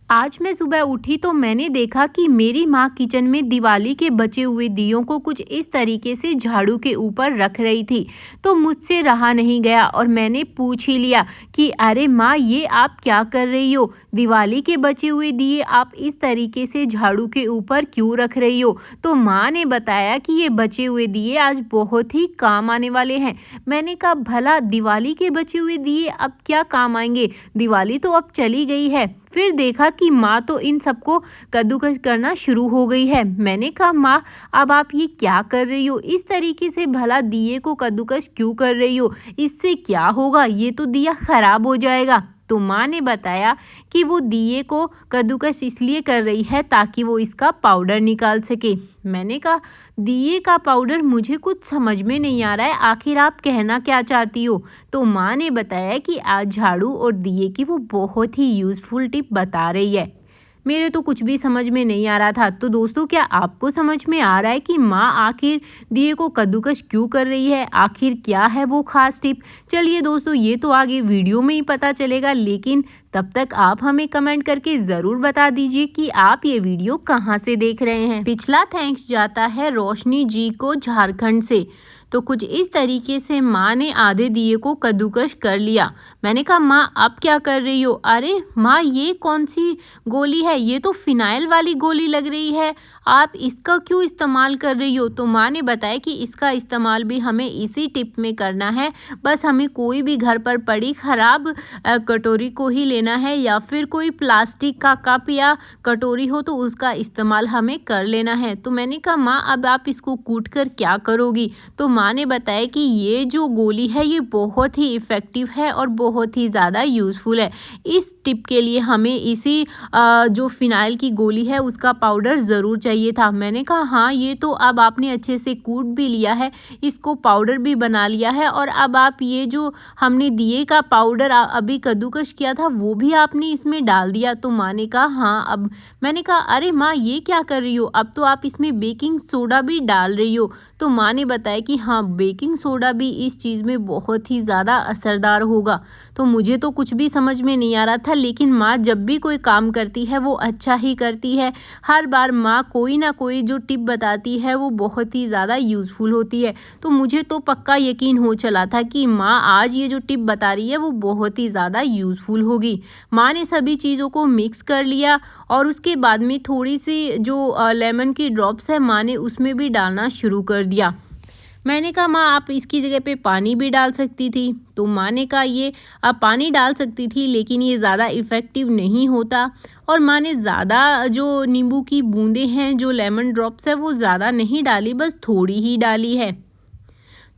आज मैं सुबह उठी तो मैंने देखा कि मेरी माँ किचन में दिवाली के बचे हुए दियों को कुछ इस तरीके से झाड़ू के ऊपर रख रही थी। तो मुझसे रहा नहीं गया और मैंने पूछ ही लिया कि अरे माँ, ये आप क्या कर रही हो? दिवाली के बचे हुए दिए आप इस तरीके से झाड़ू के ऊपर क्यों रख रही हो? तो माँ ने बताया कि ये बचे हुए दिए आज बहुत ही काम आने वाले हैं। मैंने कहा भला दिवाली के बचे हुए दिए अब क्या काम आएंगे? दिवाली तो अब चली गई है। फिर देखा कि माँ तो इन सबको कद्दूकस करना शुरू हो गई है। मैंने कहा माँ, अब आप ये क्या कर रही हो? इस तरीके से भला दिए को कद्दूकस क्यों कर रही हो? इससे क्या होगा? ये तो दिया खराब हो जाएगा। तो माँ ने बताया कि वो दिए को कद्दूकस इसलिए कर रही है ताकि वो इसका पाउडर निकाल सके। मैंने कहा दिए का पाउडर? मुझे कुछ समझ में नहीं आ रहा है, आखिर आप कहना क्या चाहती हो? तो माँ ने बताया कि आज झाड़ू और दिए की वो बहुत ही यूज़फुल टिप बता रही है। मेरे तो कुछ भी समझ में नहीं आ रहा था। तो दोस्तों, क्या आपको समझ में आ रहा है कि माँ आखिर दिए को कद्दूकस क्यों कर रही है? आखिर क्या है वो खास टिप? चलिए दोस्तों, ये तो आगे वीडियो में ही पता चलेगा, लेकिन तब तक आप हमें कमेंट करके ज़रूर बता दीजिए कि आप ये वीडियो कहाँ से देख रहे हैं। पिछला थैंक्स जाता है रोशनी जी को झारखंड से। तो कुछ इस तरीके से माँ ने आधे दिए को कद्दूकस कर लिया। मैंने कहा माँ, आप क्या कर रही हो? अरे माँ, ये कौन सी गोली है? ये तो फिनाइल वाली गोली लग रही है, आप इसका क्यों इस्तेमाल कर रही हो? तो माँ ने बताया कि इसका इस्तेमाल भी हमें इसी टिप में करना है। बस हमें कोई भी घर पर पड़ी ख़राब कटोरी को ही लेना है, या फिर कोई प्लास्टिक का कप या कटोरी हो तो उसका इस्तेमाल हमें कर लेना है। तो मैंने कहा माँ, अब आप इसको कूट कर क्या करोगी? तो माँ ने बताया कि ये जो गोली है ये बहुत ही इफ़ेक्टिव है और बहुत ही ज़्यादा यूज़फुल है। इस टिप के लिए हमें इसी जो फिनाइल की गोली है उसका पाउडर ज़रूर चाहिए था। मैंने कहा हाँ, ये तो अब आपने अच्छे से कूट भी लिया है, इसको पाउडर भी बना लिया है, और अब आप ये जो हमने दिए का पाउडर अभी कद्दूकस किया था वो भी आपने इसमें डाल दिया। तो माँ ने कहा हाँ। अब मैंने कहा अरे माँ, ये क्या कर रही हो? अब तो आप इसमें बेकिंग सोडा भी डाल रही हो। तो माँ ने बताया कि हाँ, बेकिंग सोडा भी इस चीज़ में बहुत ही ज़्यादा असरदार होगा। तो मुझे तो कुछ भी समझ में नहीं आ रहा था, लेकिन माँ जब भी कोई काम करती है वो अच्छा ही करती है। हर बार माँ कोई ना कोई जो टिप बताती है वो बहुत ही ज़्यादा यूज़फुल होती है। तो मुझे तो पक्का यकीन हो चला था कि माँ आज ये जो टिप बता रही है वो बहुत ही ज़्यादा यूज़फुल होगी। माँ ने सभी चीज़ों को मिक्स कर लिया और उसके बाद में थोड़ी सी जो लेमन की ड्रॉप्स है माँ ने उसमें भी डालना शुरू कर दिया। मैंने कहा माँ, आप इसकी जगह पे पानी भी डाल सकती थी। तो माँ ने कहा ये आप पानी डाल सकती थी, लेकिन ये ज़्यादा इफ़ेक्टिव नहीं होता। और माँ ने ज़्यादा जो नींबू की बूंदें हैं, जो लेमन ड्रॉप्स है, वो ज़्यादा नहीं डाली, बस थोड़ी ही डाली है।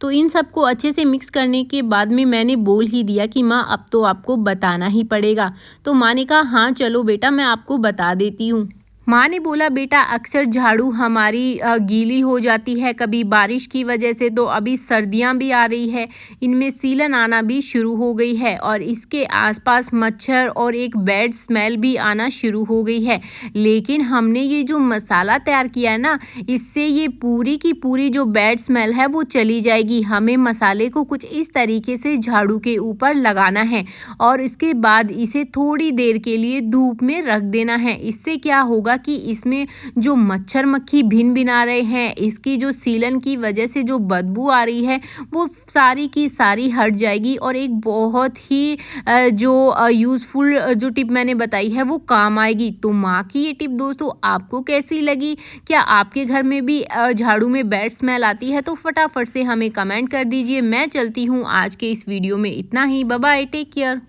तो इन सबको अच्छे से मिक्स करने के बाद में मैंने बोल ही दिया कि माँ, अब तो आपको बताना ही पड़ेगा। तो माँ ने कहा हाँ चलो बेटा, मैं आपको बता देती हूँ। माँ ने बोला बेटा, अक्सर झाड़ू हमारी गीली हो जाती है कभी बारिश की वजह से, तो अभी सर्दियाँ भी आ रही है, इनमें सीलन आना भी शुरू हो गई है और इसके आसपास मच्छर और एक बैड स्मेल भी आना शुरू हो गई है। लेकिन हमने ये जो मसाला तैयार किया है ना, इससे ये पूरी की पूरी जो बैड स्मेल है वो चली जाएगी। हमें मसाले को कुछ इस तरीके से झाड़ू के ऊपर लगाना है और इसके बाद इसे थोड़ी देर के लिए धूप में रख देना है। इससे क्या होगा कि इसमें जो मच्छर मक्खी भिन भिन आ रहे हैं, इसकी जो सीलन की वजह से जो बदबू आ रही है वो सारी की सारी हट जाएगी और एक बहुत ही जो यूज़फुल जो टिप मैंने बताई है वो काम आएगी। तो माँ की ये टिप दोस्तों आपको कैसी लगी? क्या आपके घर में भी झाड़ू में बैड स्मेल आती है? तो फटाफट से हमें कमेंट कर दीजिए। मैं चलती हूँ आज के इस वीडियो में इतना ही। Bye bye, take care.